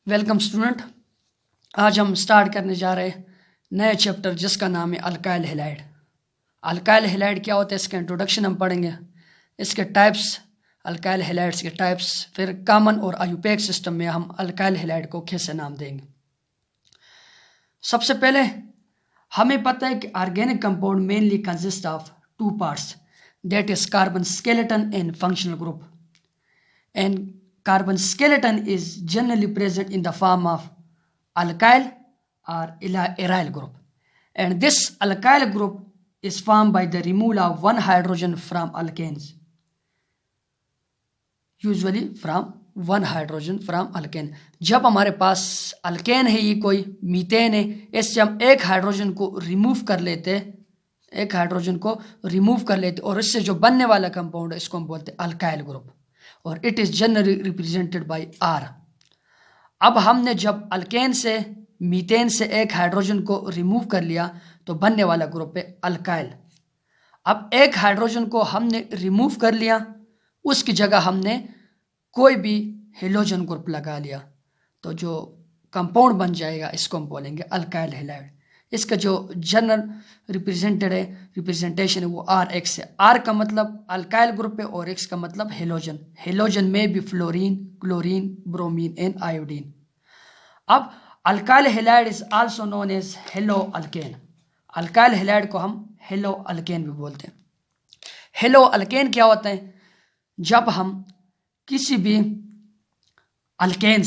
Welcome student. आज हम start करने जा रहे हैं नए चैप्टर जिसका नाम है अल्काइल हैलाइड। अल्काइल हैलाइड क्या होता है, इसका इंट्रोडक्शन हम पढ़ेंगे, इसके टाइप्स, अल्काइल हैलाइड्स के टाइप्स, फिर कॉमन और आयुपैक सिस्टम में हम अल्काइल हैलाइड को कैसे नाम देंगे। सबसे पहले हमें पता है कि organic compound mainly consist of two parts, that is carbon skeleton and functional group, and carbon skeleton is generally present in the form of alkyl or aryl group, and this alkyl group is formed by the removal of one hydrogen from alkanes, usually from one hydrogen from alkane। जब हमारे पास alkane है, ये कोई methane है, इससे हम एक hydrogen को रिमूव कर लेते और इससे जो बनने वाला कंपाउंड है इसको हम बोलते हैं अल्काइल ग्रुप, और it is generally represented by R. अब हमने जब अल्केन से मीथेन से एक हाइड्रोजन को रिमूव कर लिया तो बनने वाला ग्रुप है अल्काइल। अब एक हाइड्रोजन को हमने रिमूव कर लिया, उसकी जगह हमने कोई भी हेलोजन ग्रुप लगा लिया, तो जो कंपाउंड बन जाएगा इसको हम बोलेंगे अल्काइल हैलाइड। इसका जो जनरल रिप्रेजेंटेशन है वो आर एक्स है। आर का मतलब अल्काइल ग्रुप है और एक्स का मतलब हेलोजन। हेलोजन में भी fluorine, chlorine, bromine and iodine. अब alkyl halide is also known as halo alkane. Alkyl halide को हम हेलो अल्केन भी बोलते हैं। हेलो अल्केन क्या होता है, जब हम किसी भी अल्केन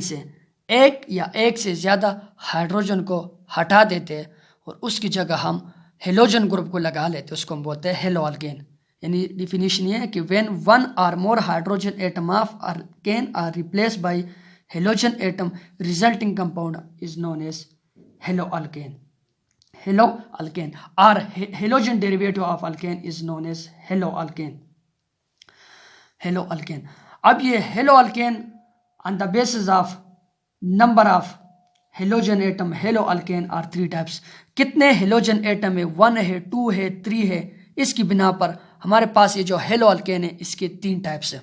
से एक या एक से ज़्यादा हाइड्रोजन को हटा देते हैं और उसकी जगह हम हेलोजन ग्रुप को लगा लेते हैं, उसको हम बोलते हैं हेलो अल्केन। यानी डिफिनीशन ये है कि व्हेन वन और more hydrogen atom of alkane are replace by halogen atom resulting compound is known as halo alkane. Halo alkane और halogen derivative of alkane is known as halo alkane. Halo alkane. अब ये halo alkane on the basis of number of halogen atom, halo alkane are 3 types. कितने halogen atom है, 1 है, 2 है, 3 है, इसकी बिना पर हमारे पास ये जो हेलो अल्केन है इसके 3 टाइप्स है।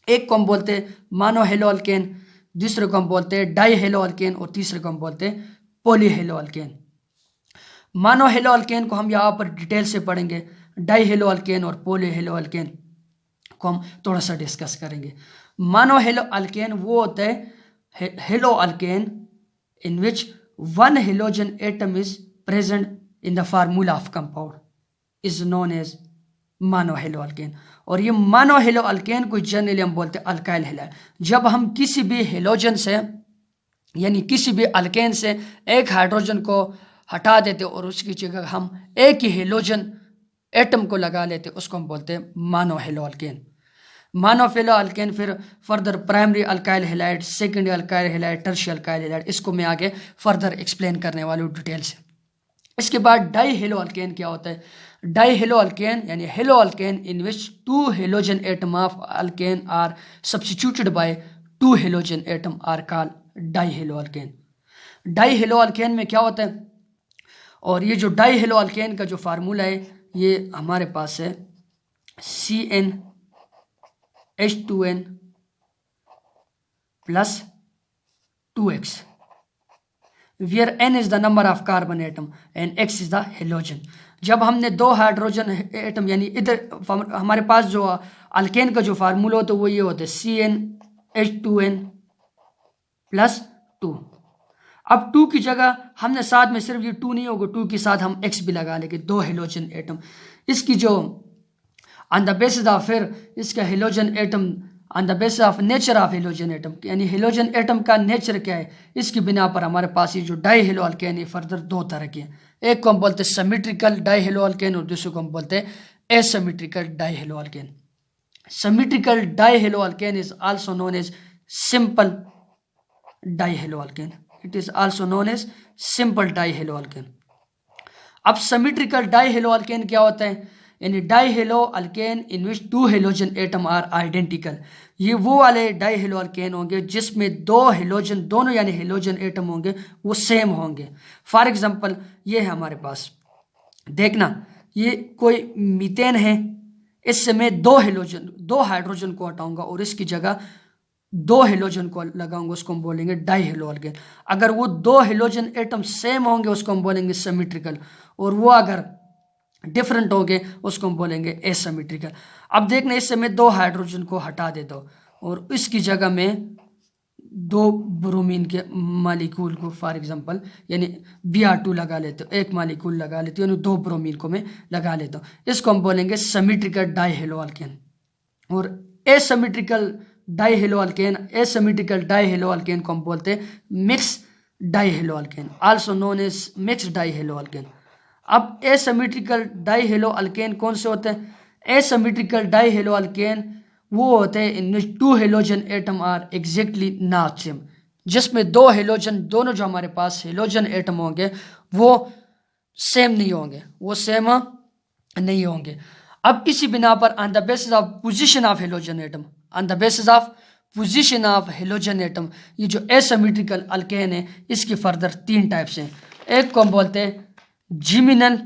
एक को हम बोलते हैं मानो हेलो अल्केन, दूसरे को हम बोलते हैं डाई हेलो अल्केन और तीसरे को हम बोलते हैं पॉली हेलो अल्केन। मानो हेलो अल्केन को हम यहाँ पर डिटेल से पढ़ेंगे, डाई हेलो अल्केन और पॉली हेलो अल्केन को हम थोड़ा सा डिस्कस करेंगे। मानो हेलो अल्केन वो होता है hello alkane in which one halogen atom is present in the formula of compound is known as monohaloalkane। और ये monohaloalkane को जनरली हम बोलते हैं अल्काइल हैलाइड। जब हम किसी भी हेलोजन से यानी किसी भी अल्केन से एक हाइड्रोजन को हटा देते और उसकी जगह हम एक ही हेलोजन एटम को लगा लेते, उसको हम बोलते हैं मोनोहेलोअल्केन। मोनोहेलोअल्केन फिर further primary alkyl halide, secondary alkyl halide, tertiary alkyl halide, इसको मैं आगे फर्दर एक्सप्लेन करने वाली हूँ डिटेल से। इसके बाद डाई हेलो अल्केन क्या होता है। डाई हेलो अल्केन यानी halo alkane in which 2 halogen atom of alkane are substituted by 2 halogen atom are called di halo alkane. Di halo alkane में क्या होता है, और ये जो डाई हेलो अल्केन का जो फार्मूला है ये हमारे पास है CnH2n plus 2x, where n is the number of carbon atom and x is the halogen। जब हमने 2 हाइड्रोजन एटम यानी इधर हमारे पास जो अल्केन का जो फार्मूला होता है वो ये होता है CnH2n plus 2। अब 2 की जगह हमने साथ में सिर्फ ये 2 नहीं होगा, 2 के साथ हम x भी लगा लेंगे, 2 हेलोजन एटम। इसकी जो ऑन द बेसिस ऑफ फिर इसका halogen atom on the basis of nature of halogen atom, यानी हेलोजन एटम का नेचर क्या है, इसकी बिना पर हमारे पास ये जो डाई हेलो अल्केन है फर्दर 2 तरह के हैं। एक को हम बोलते हैं सिमेट्रिकल डाई हेलो अल्केन और दूसरे को हम बोलते हैं asymmetrical di halo alkane. Symmetrical di halo alkane is also known as simple di halo alkane. It is also known as simple di halo alkane. अब सिमेट्रिकल डाई हेलो अल्केन क्या होता है, यानी di halo alkane in which 2 halogen atom are identical. ये वो वाले die halo alkane होंगे जिसमें 2 हेलोजन, दोनों यानी हेलोजन एटम होंगे वो सेम होंगे। फॉर एग्जांपल ये है हमारे पास, देखना ये कोई मीथेन है, इससे मैं 2 हाइड्रोजन को हटाऊंगा और इसकी जगह दो हेलोजन को लगाऊंगा उसको हम बोलेंगे डाई हेलो अल्केन। अगर वो दो हेलोजन एटम सेम होंगे उसको हम बोलेंगे सिमेट्रिकल, और वो अगर डिफरेंट होंगे उसको हम बोलेंगे एसिमेट्रिकल। अब देखना, इससे मैं दो हाइड्रोजन को हटा देता हूँ और इसकी जगह में दो ब्रोमीन के मालिक्यूल को फॉर एग्जांपल यानी Br2 लगा लेते हो, एक मालिक्यूल लगा लेते हो, यानी दो ब्रोमीन को मैं लगा लेता हूँ। इसको हम बोलेंगे सिमेट्रिकल डाई हेलो अल्केन। और asymmetrical di halo alkane, asymmetrical di halo alkane को हम बोलते हैं mix di halo alkane, also known as mix di halo alkane. अब एसिमेट्रिकल डाई हेलो अल्केन कौन से होते हैं? एसिमेट्रिकल डाई हेलो अल्केन वो होते हैं in two halogen atom are exactly not same, जिसमें दो हेलोजन, दोनों जो हमारे पास हेलोजन एटम होंगे वो सेम नहीं होंगे, वो सेम नहीं होंगे। अब इसी बिना पर on the basis of position of halogen atom, on the basis of position of halogen atom, ये जो एसिमेट्रिकल अल्केन है इसकी फर्दर तीन टाइप्स हैं। एक को हम बोलते हैं जिमिनल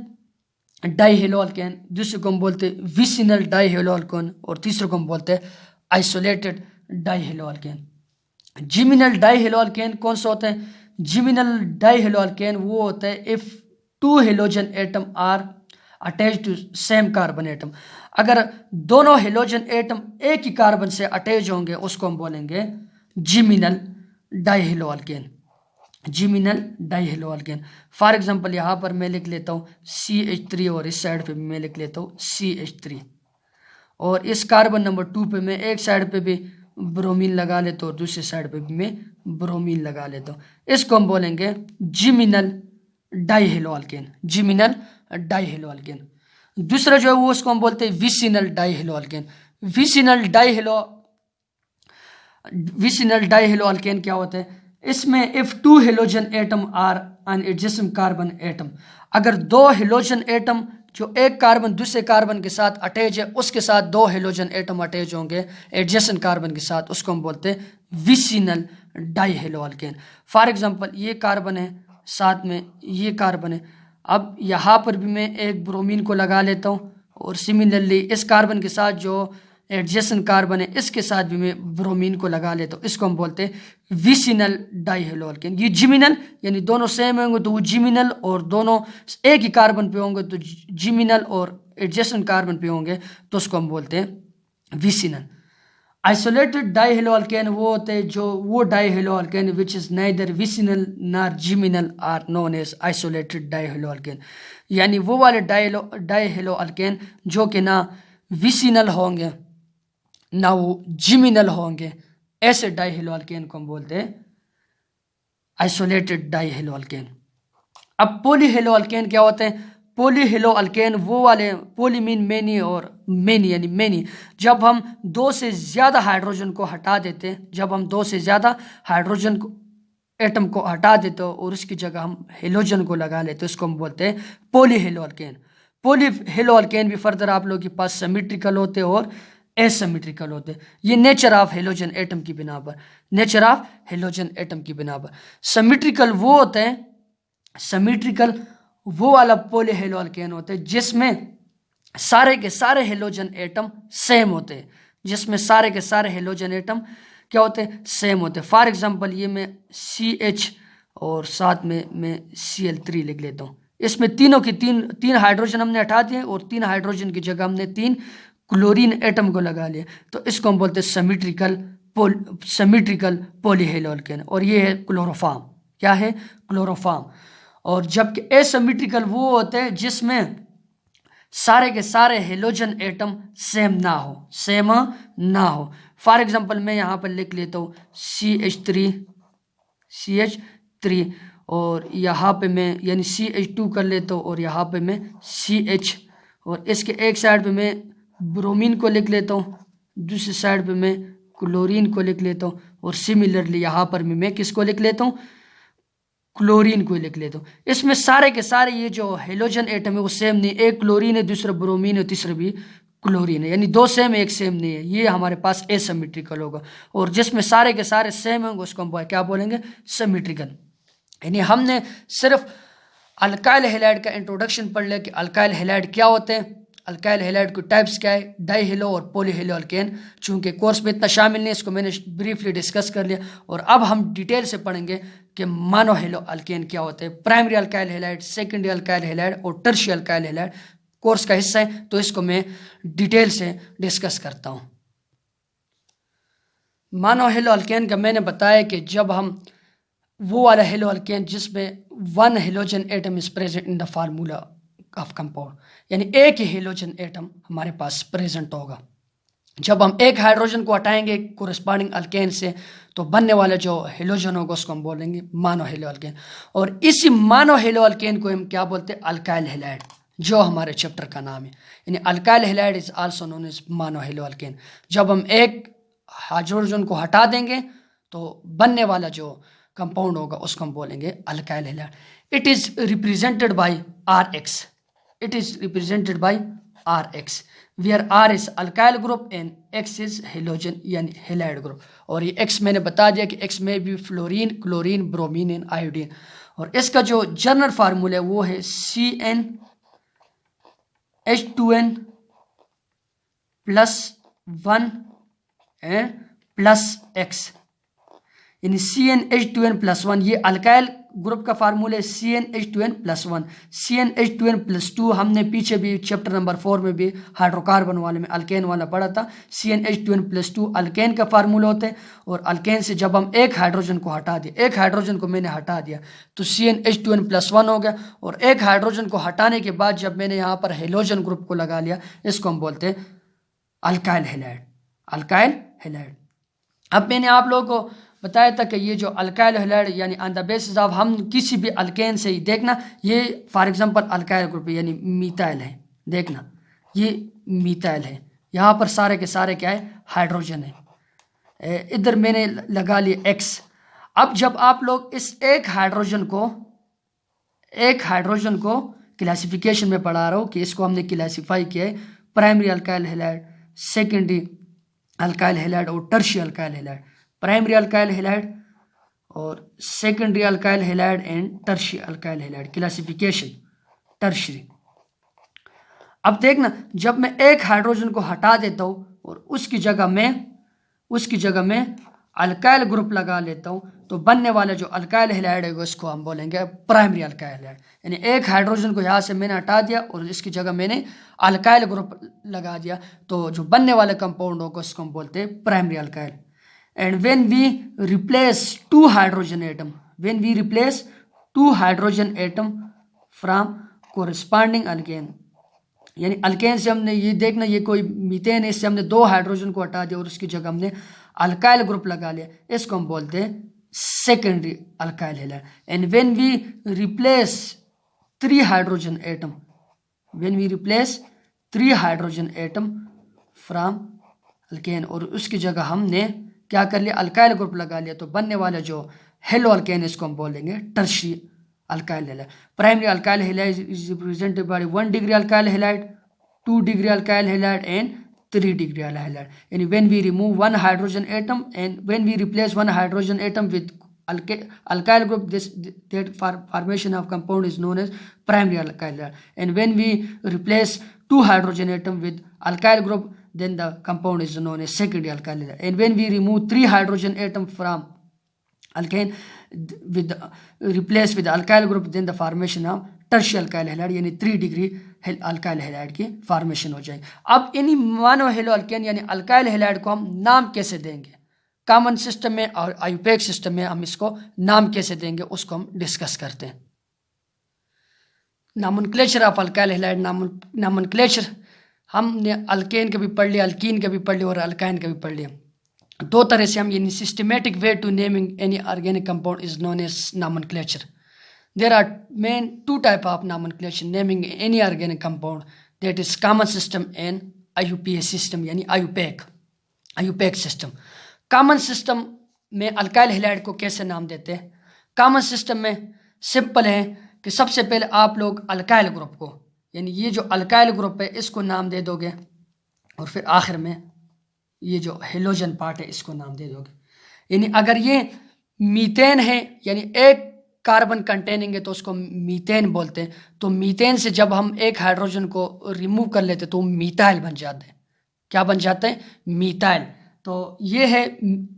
डाई हेलो अल्केन, दूसरे को हम बोलते हैं विसिनल डाई हेलो अल्केन, और तीसरे को हम बोलते हैं isolated di halo alkane. Geminal di halo alkane कौन सा होता है? जिमिनल डाई हेलो अल्केन वो होता है if two halogen atom are attach to same carbon atom. अगर दोनों हेलोजन एटम एक ही कार्बन से अटैच होंगे उसको हम बोलेंगे geminal di halo alkane, geminal di halo alkane. For example यहाँ पर मैं लिख लेता हूँ CH3 और इस साइड पे भी मैं लिख लेता हूँ CH3, और इस कार्बन नंबर 2 पे मैं एक साइड पे भी ब्रोमीन लगा लेता हूँ और दूसरी साइड पे भी मैं ब्रोमीन लगा लेता हूँ। इसको हम बोलेंगे geminal di halo alkane, geminal di halo alkane. दूसरा जो है वो उसको हम बोलते हैं vicinal di halo alkane. Vicinal di halo alkane क्या होता है? इसमें if two halogen atom are an adjacent carbon atom, अगर दो हेलोजन एटम जो एक कार्बन दूसरे कार्बन के साथ अटैच है उसके साथ दो हेलोजन एटम अटैच होंगे एडजेसेंट कार्बन के साथ, उसको हम बोलते हैं vicinal di halo alkane. For example ये कार्बन है, साथ में ये कार्बन है, अब यहाँ पर भी मैं एक ब्रोमीन को लगा लेता हूँ और सिमिलरली इस कार्बन के साथ जो एडजेसेंट कार्बन है इसके साथ भी मैं ब्रोमीन को लगा लेता हूँ, इसको हम बोलते हैं विसिनल डाई हेलो अल्केन। ये जिमिनल यानी दोनों सेम होंगे तो वो जिमिनल, और दोनों एक ही कार्बन पे होंगे तो जिमिनल, और एडजेसेंट कार्बन पे होंगे तो उसको हम बोलते हैं vicinal. Isolated di halo alkane वो होते हैं जो वो di halo alkane which is neither vicinal nor geminal are known as isolated di halo alkane, यानी वो वाले डाई हेलो अल्केन जो कि ना विसिनल होंगे ना वो जिमिनल होंगे, ऐसे डाई हेलो अल्केन को हम बोलते हैं आइसोलेटेड डाई हेलो अल्केन। अब पॉली हेलो अल्केन क्या होते हैं? पॉली हेलो अल्केन वो वाले, पॉली मीन मेनी और मेनी यानी मेनी, जब हम दो से ज़्यादा हाइड्रोजन को हटा देते हैं, जब हम दो से ज़्यादा हाइड्रोजन को एटम को हटा देते हो और उसकी जगह हम हेलोजन को लगा लेते हैं, उसको हम बोलते हैं poly hello alkane. Poly hello alkane भी फर्दर आप लोगों के पास सिमेट्रिकल होते हैं और एसिमेट्रिकल होते हैं, ये नेचर ऑफ हेलोजन एटम की बिना पर, नेचर ऑफ हेलोजन एटम की बिना पर। सिमेट्रिकल वो होते हैं, सिमेट्रिकल वो वाला पॉली हेलो अल्केन होते हैं जिसमें सारे के सारे हेलोजन एटम सेम होते हैं, जिसमें सारे के सारे हेलोजन एटम क्या होते हैं? सेम होते हैं। फॉर एग्जांपल ये मैं CH और साथ में मैं Cl3 लिख लेता हूँ। इसमें तीनों की तीन हाइड्रोजन हमने हटा दिए और तीन हाइड्रोजन की जगह हमने तीन क्लोरीन एटम को लगा लिया, तो इसको हम बोलते हैं सिमेट्रिकल पॉली हेलो अल्केन, और ये है क्लोरोफॉर्म। क्या है? क्लोरोफॉर्म। और जबकि एसिमेट्रिकल वो होते हैं जिसमें सारे के सारे हेलोजन एटम सेम ना हो, सेम ना हो। फॉर एग्जांपल मैं यहाँ पर लिख लेता हूँ CH3 और यहाँ पे मैं यानी CH2 कर लेता हूँ और यहाँ पे मैं CH, और इसके एक साइड पे मैं ब्रोमीन को लिख लेता हूँ, दूसरी साइड पे मैं क्लोरीन को लिख लेता हूँ, और सिमिलरली यहाँ पर भी मैं किसको लिख लेता हूँ? क्लोरीन को लिख लेता हूँ। इसमें सारे के सारे ये जो हेलोजन एटम है वो सेम नहीं, एक क्लोरीन है दूसरा ब्रोमीन है तीसरा भी क्लोरीन है, यानी दो सेम एक सेम नहीं है, ये हमारे पास एसिमेट्रिकल होगा। और जिसमें सारे के सारे सेम होंगे उसको हम क्या बोलेंगे? सिमेट्रिकल। यानी हमने सिर्फ अल्काइल हैलाइड का इंट्रोडक्शन पढ़ लिया कि अल्काइल हैलाइड क्या होते हैं, अल्काइल हैलाइड की टाइप्स क्या है, डाई हेलो और पॉली हेलो अल्केन। चूंकि कोर्स में इतना शामिल नहीं, इसको मैंने ब्रीफली डिस्कस कर लिया। और अब हम डिटेल से पढ़ेंगे कि मोनो हेलो अल्केन क्या होते हैं, primary alkyl halide, secondary alkyl halide और टर्शियरी अल्काइल हैलाइड कोर्स का हिस्सा है, तो इसको मैं डिटेल से डिस्कस करता हूँ। मोनो हेलो अल्केन का मैंने बताया कि जब हम वो वाला हेलो अल्केन जिसमें one halogen atom is present in the formula of compound, यानी एक ही हेलोजन एटम हमारे पास प्रेजेंट होगा। जब हम एक हाइड्रोजन को हटाएंगे कोरिस्पॉन्डिंग अल्केन से, तो बनने वाला जो हेलोजन होगा उसको हम बोलेंगे मोनो हेलो अल्केन। और इसी मोनो हेलो अल्केन को हम क्या बोलते हैं, अल्काइल हैलाइड, जो हमारे चैप्टर का नाम है। यानी alkyl halide is also known as mono halo alkane. जब हम एक हाइड्रोजन को हटा देंगे तो बनने वाला जो कंपाउंड होगा उसको हम बोलेंगे alkyl halide. It is represented by RX। It is represented by RX, where R is alkyl group and X is halogen यानी हैलाइड ग्रुप। और ये X मैंने बता दिया कि X में भी fluorine, chlorine, bromine and iodine. और इसका जो जनरल फार्मूला है वो है CnH2n +1 एंड +X, यानी CnH2n+1। ये अल्काइल ग्रुप का फार्मूला है CnH2n+1। CnH2n+2 हमने पीछे भी चैप्टर नंबर 4 में भी हाइड्रोकार्बन वाले में अल्केन वाला पढ़ा था। CnH2n+2 अल्केन का फार्मूला होता है। और अल्केन से जब हम एक हाइड्रोजन को हटा दिया, एक हाइड्रोजन को मैंने हटा दिया तो CnH2n+1 हो गया। और एक हाइड्रोजन को हटाने के बाद जब मैंने यहाँ पर हेलोजन ग्रुप को लगा लिया, इसको हम बोलते हैं अल्काइल हैलाइड, अल्काइल हैलाइड। अब मैंने आप लोगों को बताया था कि ये जो अल्काइल हैलाइड यानी ऑन द बेसिस ऑफ हम किसी भी अल्केन से ही देखना, ये फॉर एग्जांपल अल्काइल ग्रुप यानी मीथाइल है, देखना ये मीथाइल है, यहाँ पर सारे के सारे क्या है, हाइड्रोजन है। इधर मैंने लगा लिया X। अब जब आप लोग इस एक हाइड्रोजन को क्लासिफिकेशन में पढ़ा रहा हूँ कि इसको हमने क्लासीफाई किया है primary alkyl halide, secondary alkyl halide और tertiary alkyl halide. Primary alkyl halide और secondary alkyl halide and tertiary alkyl halide classification tertiary. अब देखना, जब मैं एक हाइड्रोजन को हटा देता हूँ और उसकी जगह में अल्काइल ग्रुप लगा लेता हूँ, तो बनने वाला जो अल्काइल हैलाइड है उसको हम बोलेंगे प्राइमरी अल्काइल हैलाइड। यानी एक हाइड्रोजन को यहाँ से मैंने हटा दिया और इसकी जगह मैंने अल्काइल ग्रुप लगा दिया, तो जो बनने वाला कंपाउंड होगा उसको हम बोलते हैं primary alkyl. And when we replace two hydrogen atom from corresponding alkane, यानी अल्केन से हमने ये देखना, ये कोई मीथेन है, इससे हमने दो हाइड्रोजन को हटा दिया और उसकी जगह हमने अल्काइल ग्रुप लगा लिया, इसको हम बोलते हैं secondary alkyl halide. And when we replace three hydrogen atom from alkane, और उसकी जगह हमने क्या कर लिया, अल्काइल ग्रुप लगा लिया, तो बनने वाला जो हेलो अल्केन इसको हम बोलेंगे tertiary alkyl halide. Primary alkyl halide is represented by 1 degree alkyl halide, 2 degree alkyl halide and 3 degree alkyl halide. यानी when we remove one hydrogen atom and when we replace one hydrogen atom with alkyl group, that formation of compound is known as primary alkyl halide. and when we replace 2 hydrogen atom with alkyl group, then the compound is known as secondary alkyl halide. and when we remove 3 hydrogen atom from alkane with replace with alkyl group, then the formation of tertiary alkyl halide, यानी 3 degree alkyl halide की formation हो जाएगी। अब इन्हीं mono halo alkane यानी alkyl halide को हम नाम कैसे देंगे, कॉमन सिस्टम में और आयुपेक सिस्टम में हम इसको नाम कैसे देंगे, उसको हम डिस्कस करते हैं। Nomenclature of alkyl halide. Nomenclature हमने अल्केन का भी पढ़ लिया, अल्कीन का भी पढ़ लिया और अल्काइन का भी पढ़ लिया। दो तरह से हम यानी systematic way to naming any organic compound is known as nomenclature. There are main 2 type of nomenclature naming any organic compound, that is common system and IUPAC system यानी आयुपेक सिस्टम। कॉमन सिस्टम में alkyl halide को कैसे नाम देते हैं? Common system में simple है कि सबसे पहले आप लोग अल्काइल ग्रुप को, यानी ये जो अल्काइल ग्रुप है इसको नाम दे दोगे, और फिर आखिर में ये जो हेलोजन पार्ट है इसको नाम दे दोगे। यानी अगर ये मीथेन है, यानी एक कार्बन कंटेनिंग है तो उसको मीथेन बोलते हैं। तो मीथेन से जब हम एक हाइड्रोजन को रिमूव कर लेते तो मीथाइल बन जाते हैं। क्या बन जाते हैं? मीथाइल। तो ये है,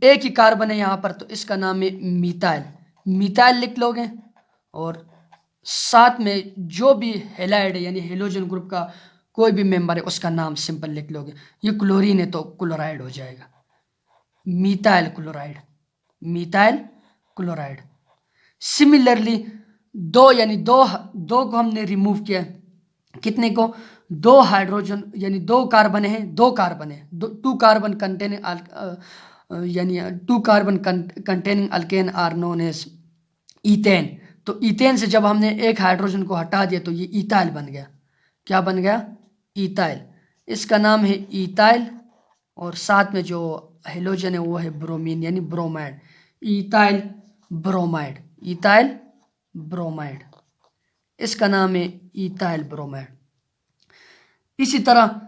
एक ही कार्बन है यहाँ पर, तो इसका नाम है मीथाइल। मीथाइल लिख लोगे और साथ में जो भी हेलाइड है यानी हेलोजन ग्रुप का कोई भी मेंबर है उसका नाम सिंपल लिख लोगे। ये क्लोरीन है तो क्लोराइड हो जाएगा, methyl chloride, methyl chloride. Similarly दो यानी दो को हमने रिमूव किया, कितने को? 2 हाइड्रोजन यानी 2 कार्बन है, 2 कार्बन है, 2 कार्बन कंटेनिंग यानी 2 carbon containing alkane are known as ethane. तो ईथेन से जब हमने एक हाइड्रोजन को हटा दिया तो ये ईथाइल बन गया। क्या बन गया? ईथाइल। इसका नाम है ईथाइल और साथ में जो हेलोजन है वो है ब्रोमीन यानी bromide, ethyl bromide, ethyl bromide. इसका नाम है ईथाइल ब्रोमाइड। इसी तरह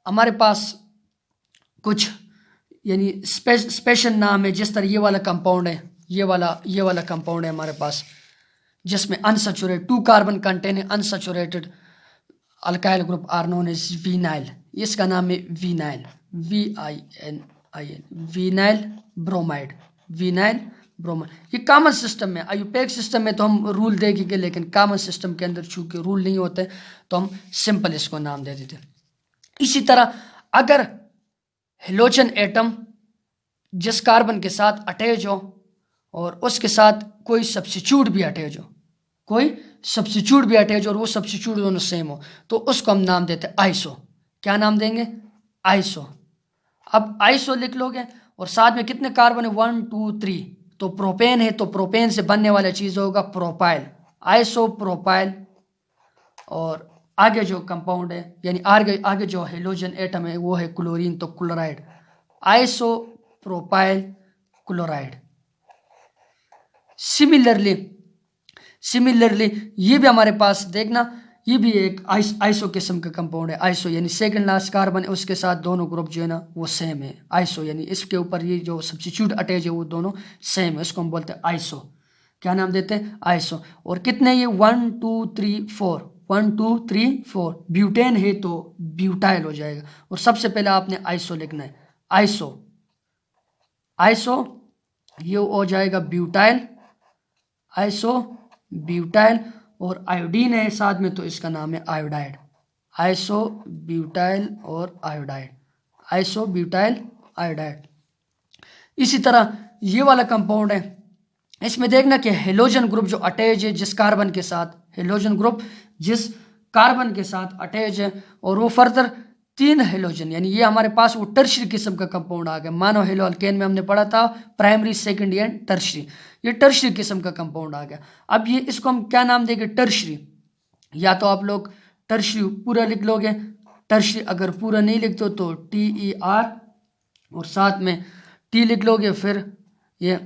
हमारे पास कुछ यानी स्पेशल नाम है, जिस तरह ये वाला कंपाउंड है, ये वाला कंपाउंड है हमारे पास जिसमें unsaturated 2 carbon containing unsaturated alkyl group are known as vinyl. इसका नाम है vinyl, VINIL, vinyl bromide, vinyl bromide. ये कॉमन सिस्टम में, आयुपैक सिस्टम में तो हम रूल देखेंगे, लेकिन कॉमन सिस्टम के अंदर चूंकि रूल नहीं होते तो हम सिंपल इसको नाम दे देते। इसी तरह अगर हेलोजन एटम जिस कार्बन के साथ अटैच हो और उसके साथ कोई सब्स्टिट्यूट भी अटैच हो, कोई सब्स्टिट्यूट भी अटैच और वो सब्स्टिट्यूट दोनों सेम हो, तो उसको हम नाम देते हैं आइसो। क्या नाम देंगे? आइसो। अब आइसो लिख लोगे और साथ में कितने कार्बन है? 1 2 3। तो प्रोपेन है तो प्रोपेन से बनने वाला चीज होगा प्रोपाइल, आइसो प्रोपाइल। और आगे जो कंपाउंड है यानी आगे जो हेलोजन एटम है वो है क्लोरीन, तो chloride, iso propyl chloride. Similarly ये भी हमारे पास देखना, ये भी एक आइसो किस्म का कंपाउंड है। आइसो यानी सेकंड लास्ट कार्बन है उसके साथ दोनों ग्रुप जो है ना वो सेम है। आइसो यानी इसके ऊपर ये जो सब्स्टिट्यूट अटैच है वो दोनों सेम है, इसको हम बोलते हैं आइसो। क्या नाम देते हैं? आइसो। और कितने ये? 1 2 3 4, 1 2 3 4। ब्यूटेन है तो ब्यूटाइल हो जाएगा। और सबसे पहले आपने आइसो लिखना है, आइसो, आइसो ये हो जाएगा ब्यूटाइल, आइसो ब्यूटाइल। और आयोडीन है साथ में तो इसका नाम है आयोडाइड, आइसो ब्यूटाइल और आयोडाइड, आइसो ब्यूटाइल आयोडाइड। इसी तरह ये वाला कंपाउंड है, इसमें देखना कि हेलोजन ग्रुप जो अटैच है जिस कार्बन के साथ, हेलोजन ग्रुप जिस कार्बन के साथ अटैच है और वो फर्दर 3 हेलोजन यानी ये हमारे पास वो टर्शरी किस्म का कंपाउंड आ गया। मानो हेलो अल्केन में हमने पढ़ा था प्राइमरी सेकेंडरी एंड टर्शरी, ये टर्शरी किस्म का कंपाउंड आ गया। अब ये इसको हम क्या नाम देंगे? टर्शरी। या तो आप लोग टर्शरी पूरा लिख लोगे, टर्शरी अगर पूरा नहीं लिखते हो तो TER और साथ में T लिख लोगे, फिर ये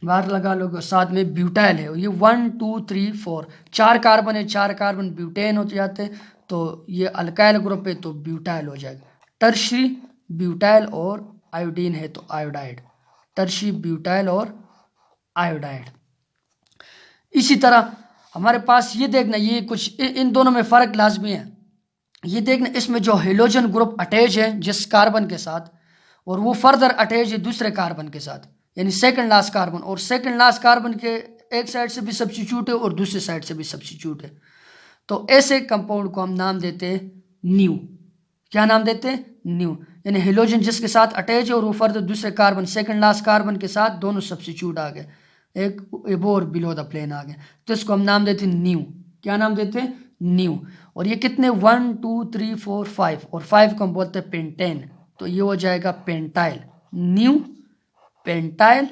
बाहर लगा लोगे, साथ में ब्यूटाइल है। ये 1 2 3 4 4 कार्बन है, 4 कार्बन ब्यूटेन हो जाते हैं तो ये अल्काइल ग्रुप है तो ब्यूटाइल हो जाएगा। टर्शरी ब्यूटाइल और आयोडीन है तो आयोडाइड, टर्शरी ब्यूटाइल और आयोडाइड। इसी तरह हमारे पास ये देखना, ये कुछ इन दोनों में फर्क लाजमी है। ये देखना इसमें जो हेलोजन ग्रुप अटैच है जिस कार्बन के साथ और वो फर्दर अटैच है दूसरे कार्बन के साथ यानी सेकंड लास्ट कार्बन, और सेकंड लास्ट कार्बन के एक साइड से भी सब्स्टिट्यूट है और दूसरी साइड से भी सब्स्टिट्यूट है, तो ऐसे कंपाउंड को हम नाम देते हैं न्यू। क्या नाम देते हैं? न्यू। यानी हेलोजन जिसके साथ अटैच है और वो फर्दर दूसरे कार्बन सेकंड लास्ट कार्बन के साथ दोनों सब्स्टिट्यूट आ गए, एक एबो और बिलो द प्लेन आ गए, तो इसको हम नाम देते हैं न्यू। क्या नाम देते हैं? न्यू। और ये कितने? 1 2 3 4 5 और 5 को हम बोलते हैं पेंटेन, तो ये हो जाएगा pentyl, new pentyl,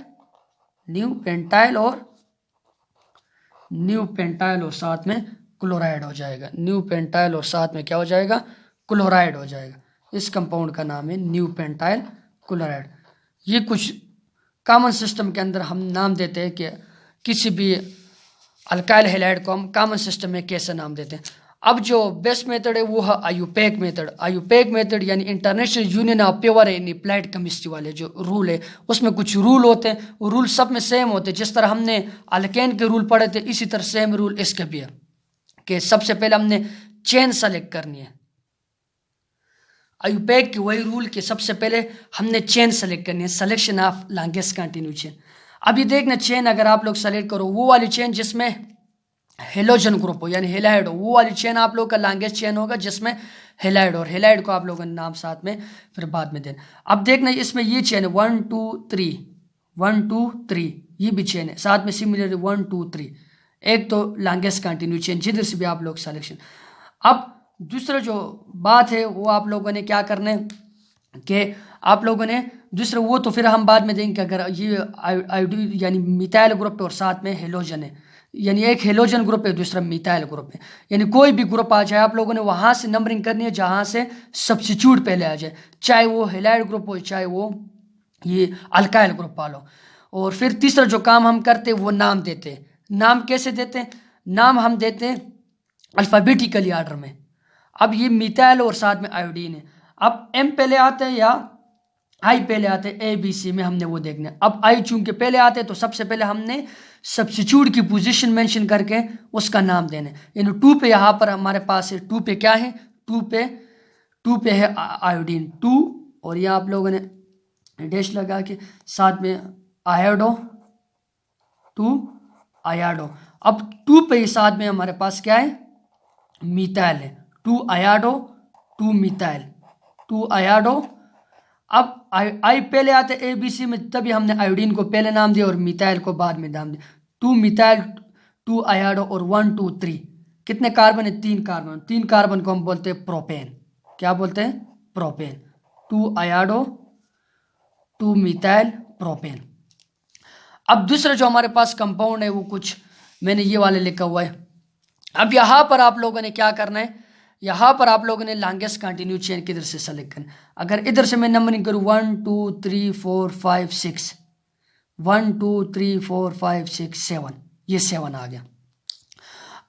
new pentyl और न्यू पेंटाइल और साथ में क्लोराइड हो जाएगा, न्यू पेंटाइल और साथ में क्या हो जाएगा? क्लोराइड हो जाएगा। इस कंपाउंड का नाम है न्यू पेंटाइल क्लोराइड। ये कुछ कॉमन सिस्टम के अंदर हम नाम देते हैं कि किसी भी अल्काइल हैलाइड को हम कॉमन सिस्टम में कैसे नाम देते हैं। अब जो बेस्ट मेथड है वो है आयुपेक मेथड। आयुपेक मेथड यानी international union of pure and applied chemistry वाले जो रूल है, उसमें कुछ रूल होते हैं, वो रूल सब में सेम होते हैं। जिस तरह हमने अल्केन के रूल पढ़े थे, इसी तरह सेम रूल इसके भी है कि सबसे पहले हमने चेन सेलेक्ट करनी है। आयुपेक के वही रूल के सबसे पहले हमने चेन सेलेक्ट करनी है, selection of longest continue chain. अब ये देखना, चेन अगर आप लोग सेलेक्ट करो वो वाली चेन जिसमें हेलोजन ग्रुप हो यानी हेलाइड हो, वो वाली चेन आप लोग का लॉन्गेस्ट चेन होगा जिसमें हेलाइड, और हेलाइड को आप लोगों ने नाम साथ में फिर बाद में देना। अब देखना इसमें ये चेन है 1 2 3 1 2 3, ये भी चेन है साथ में सिमिलर 1 2 3, एक तो लॉन्गेस्ट कंटिन्यू चेन जिधर से भी आप लोग सिलेक्शन। अब दूसरा जो बात है वो आप लोगों ने क्या करना है कि आप लोगों ने दूसरा वो तो फिर हम बाद में देंगे। अगर ये आयोडीन यानी मिथाइल ग्रुप है और साथ में हेलोजन है, यानी एक हेलोजन ग्रुप है दूसरा मिथाइल ग्रुप है, यानी कोई भी ग्रुप आ जाए आप लोगों ने वहां से नंबरिंग करनी है जहां से सब्स्टिट्यूट पहले आ जाए, चाहे वो हेलाइड ग्रुप हो चाहे वो ये अल्काइल ग्रुप वालो। और फिर तीसरा जो काम हम करते वो नाम देते हैं। नाम कैसे देते हैं? नाम हम देते हैं अल्फाबेटिकली ऑर्डर में। अब ये मिथाइल और साथ में आयोडीन है, अब एम पहले आते हैं या आई पहले आते हैं, ए बी सी में हमने वो देखना है। अब आई चूंकि पहले आते हैं तो सबसे पहले हमने सब्स्टिट्यूट की पोजीशन मेंशन करके उसका नाम देना है। यानी 2 पे यहाँ पर हमारे पास है, 2 पे क्या है, 2 पे है आयोडीन 2, और यहाँ आप लोगों ने डैश लगा के साथ में आयोडो 2 आयाडो। अब 2 पे साथ में हमारे पास क्या है, मिथाइल है, 2 आयाडो 2 मिथाइल 2 आयाडो। अब आई पहले आते ए बी सी में, तभी हमने आयोडीन को पहले नाम दिया और मिथाइल को बाद में नाम दिया। 2 मिथाइल 2 आयोडो और 1 2 3, कितने कार्बन है, 3 कार्बन। 3 कार्बन को हम बोलते हैं प्रोपेन। क्या बोलते हैं? प्रोपेन। 2 iodo 2 methyl propane. अब दूसरा जो हमारे पास कंपाउंड है वो कुछ मैंने ये वाले लिखा हुआ है। अब यहाँ पर आप लोगों ने क्या करना है, यहाँ पर आप लोगों ने लॉन्गेस्ट कंटिन्यू चेन किधर से सेलेक्ट करना। अगर इधर से मैं नंबरिंग करूँ 1 2 3 4 5 6, 1 2 3 4 5 6 7, ये 7 आ गया।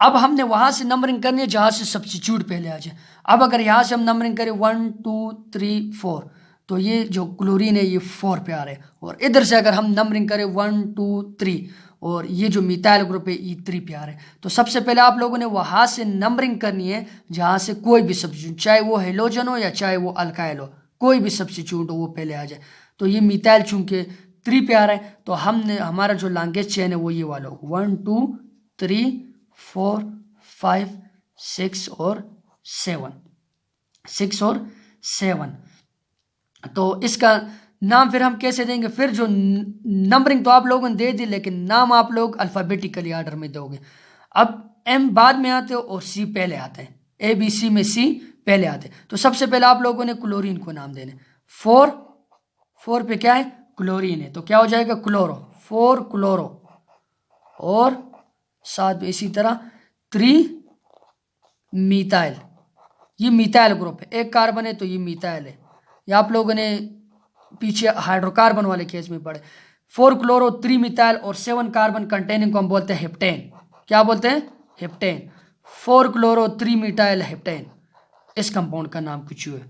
अब हमने वहां से नंबरिंग करनी है जहां से सब्स्टिट्यूट पहले आ जाए। अब अगर यहाँ से हम नंबरिंग करें 1 2 3 4, तो ये जो क्लोरीन है ये 4 पे आ रहा है, और इधर से अगर हम नंबरिंग करें 1 2 3, और ये जो मिथाइल ग्रुप है ये 3 पे आ रहा है। तो सबसे पहले आप लोगों ने वहां से नंबरिंग करनी है जहां से कोई भी सब्स्टिट्यूट, चाहे वो हेलोजन हो या चाहे वो अल्काइल हो, कोई भी सब्स्टिट्यूट हो वो पहले आ जाए। तो ये मिथाइल चूंकि 3 पे आ रहा है तो हमने हमारा जो लॉन्गेस्ट चेन है वो ये वाला 1 2 3 4 5 6 और 7, 6 और 7। तो इसका नाम फिर हम कैसे देंगे? फिर जो नंबरिंग तो आप लोगों ने दे दी, लेकिन नाम आप लोग अल्फाबेटिकली ऑर्डर में दोगे। अब एम बाद में आते हो और सी पहले आते हैं, ए बी सी में सी पहले आते हैं। तो सबसे पहले आप लोगों ने क्लोरीन को नाम देने। 4 पे क्या है, क्लोरीन है, तो क्या हो जाएगा, क्लोरो, 4 क्लोरो, और साथ में इसी तरह 3 मिथाइल, ये मिथाइल ग्रुप है, एक कार्बन है तो ये मिथाइल है। ये आप लोगों ने पीछे हाइड्रोकार्बन वाले केस में पढ़े। 4 क्लोरो 3 मिथाइल और 7 कार्बन कंटेनिंग को हम बोलते हैं हेप्टेन। क्या बोलते हैं? हेप्टेन। 4 क्लोरो 3 मिथाइल हेप्टेन, इस कंपाउंड का नाम कुछ है।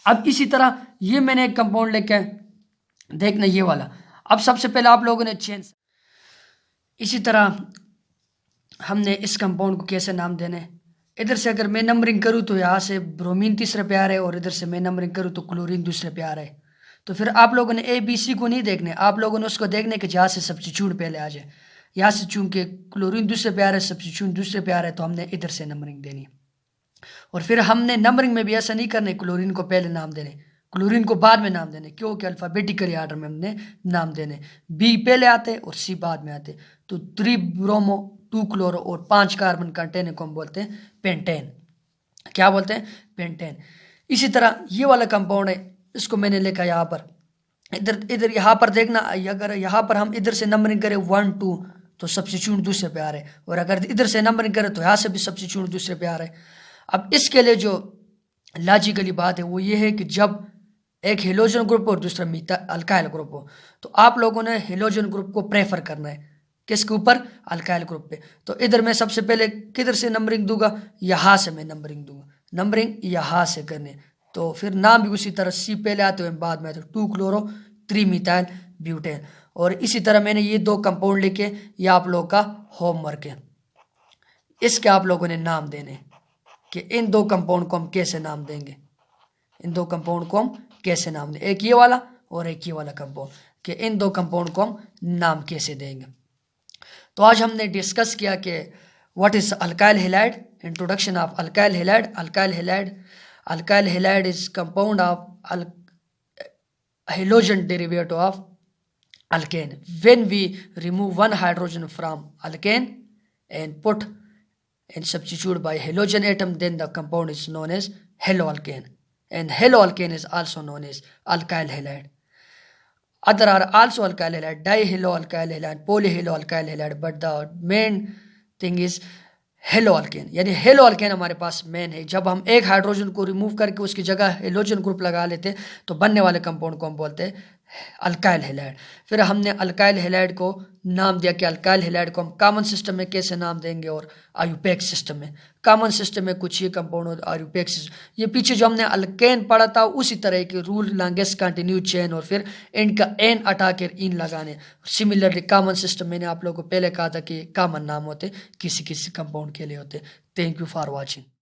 अब इसी तरह ये मैंने एक कंपाउंड लेके देखना ये वाला। अब सबसे पहले आप लोगों ने चेंज, इसी तरह हमने इस कंपाउंड को कैसे नाम देने। इधर से अगर मैं नंबरिंग करूँ तो यहाँ से ब्रोमीन तीसरे पे आ रहा है, और इधर से मैं नंबरिंग करूँ तो क्लोरीन दूसरे पे आ रहा है। तो फिर आप लोगों ने ए बी सी को नहीं देखने, आप लोगों ने उसको देखने कि जहाँ से सब्स्टिट्यूट पहले आ जाए। यहाँ से चूंकि क्लोरीन दूसरे पे आ रहा है, सब्स्टिट्यूट दूसरे पे आ रहा है, तो हमने इधर से नंबरिंग देनी है। और फिर हमने नंबरिंग में भी ऐसा नहीं करना, क्लोरीन को पहले नाम देने, क्लोरीन को बाद में नाम देने, क्योंकि अल्फाबेटिकली ऑर्डर में हमने नाम देने। बी पहले आते और सी बाद में आते। तो 3 ब्रोमो 2 क्लोरो और 5 कार्बन कंटेन को हम बोलते हैं पेंटेन। क्या बोलते हैं? पेंटेन। इसी तरह ये वाला कंपाउंड है, इसको मैंने लिखा यहाँ पर। इधर यहाँ पर देखना, अगर यहाँ पर हम इधर से नंबरिंग करें 1 2 तो सब्स्टिट्यूट दूसरे पे आ रहे हैं, और अगर इधर से नंबरिंग करें तो यहाँ से भी सब्स्टिट्यूट दूसरे पे आ रहे हैं। अब इसके लिए जो लॉजिकली बात है वो ये है कि जब एक हेलोजन ग्रुप और दूसरा अल्काइल ग्रुप हो, तो आप लोगों ने हेलोजन ग्रुप को प्रेफर करना है। किसके ऊपर? अल्काइल ग्रुप पे। तो इधर मैं सबसे पहले किधर से नंबरिंग दूंगा? यहाँ से मैं नंबरिंग दूंगा, नंबरिंग यहाँ से करने। तो फिर नाम भी उसी तरह सी पहले आते हुए बाद में आते 2 क्लोरो 3 मिथाइल ब्यूटेन। और इसी तरह मैंने ये 2 कंपाउंड लिखे, ये आप लोगों का होमवर्क है। इसके आप लोगों ने नाम देने कि इन 2 कंपाउंड को हम कैसे नाम देंगे, इन 2 कंपाउंड को हम कैसे नाम दें, एक ये वाला और एक ये वाला कंपाउंड, कि इन 2 कंपाउंड को हम नाम कैसे देंगे। तो आज हमने डिस्कस किया कि what is alkyl halide, introduction of alkyl halide. Alkyl halide is compound of halogen derivative of alkane. When we remove one hydrogen from alkane and put and substitute by halogen atom, then the compound is known as haloalkane, and haloalkane is also known as alkyl halide. Other are also alkyl halide, dihaloalkyl halide, polyhaloalkyl halide, but the main thing is हेलोअल्केन। यानी हेलोअल्केन हमारे पास main है। जब हम एक hydrogen को remove करके उसकी जगह हेलोजन ग्रुप लगा लेते तो बनने वाले कंपाउंड को हम बोलते हैं अल्काइल हैलाइड। फिर हमने अल्काइल हैलाइड को नाम दिया कि अल्काइल हैलाइड को हम कॉमन सिस्टम में कैसे नाम देंगे और आयुपेक सिस्टम में। कॉमन सिस्टम में कुछ ये कंपाउंड और आयुपेक सिस्टम, ये पीछे जो हमने अल्केन पढ़ा था उसी तरह के रूल, लॉन्गेस्ट कंटिन्यू चेन और फिर एंड का एन हटा कर इन लगाने। सिमिलरली कॉमन सिस्टम मैंने आप लोगों को पहले कहा था कि कॉमन नाम होते किसी किसी कंपाउंड के लिए होते। Thank you for watching.